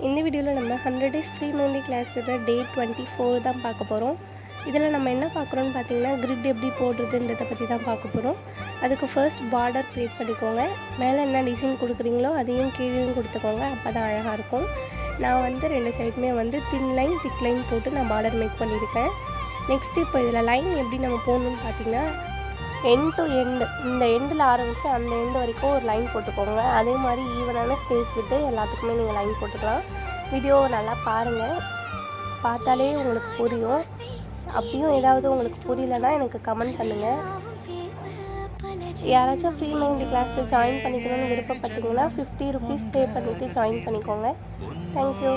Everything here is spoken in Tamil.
இந்த வீடியோவில் நம்ம 100 days ஃப்ரீ மெஹந்தி கிளாஸோட டே 24 தான் பார்க்க போகிறோம். இதில் நம்ம என்ன பார்க்குறோன்னு பார்த்தீங்கன்னா, கிரிட் எப்படி போடுறதுன்றதை பற்றி தான் பார்க்க போகிறோம். அதுக்கு ஃபர்ஸ்ட் பார்டர் க்ரியேட் பண்ணிக்கோங்க. மேலே என்ன டிசைன் கொடுக்குறீங்களோ அதையும் கீழேயும் கொடுத்துக்கோங்க, அப்போ தான் அழகாக இருக்கும். நான் வந்து 2 சைடுமே வந்து தின் லைன் திக் லைன் போட்டு நான் பார்டர் மேக் பண்ணியிருக்கேன். நெக்ஸ்ட்டு இப்போ இதில் லைன் எப்படி நம்ம போடணுன்னு பார்த்தீங்கன்னா, எண்ட் டு எண்டு, இந்த எண்டில் ஆரம்பித்து அந்த எண்டு வரைக்கும் ஒரு லைன் போட்டுக்கோங்க. அதே மாதிரி ஈவனான ஸ்பேஸ் விட்டு எல்லாத்துக்குமே நீங்கள் லைன் போட்டுக்கலாம். வீடியோவை நல்லா பாருங்கள், பார்த்தாலே உங்களுக்கு புரியும். அப்படியும் ஏதாவது உங்களுக்கு புரியலன்னா எனக்கு கமெண்ட் பண்ணுங்கள். யாராச்சும் ஃப்ரீ மெஹந்தி கிளாஸில் ஜாயின் பண்ணிக்கணும்னு விருப்பப்பட்டீங்கன்னா 50 rupees பே பண்ணிவிட்டு ஜாயின் பண்ணிக்கோங்க. தேங்க்யூ.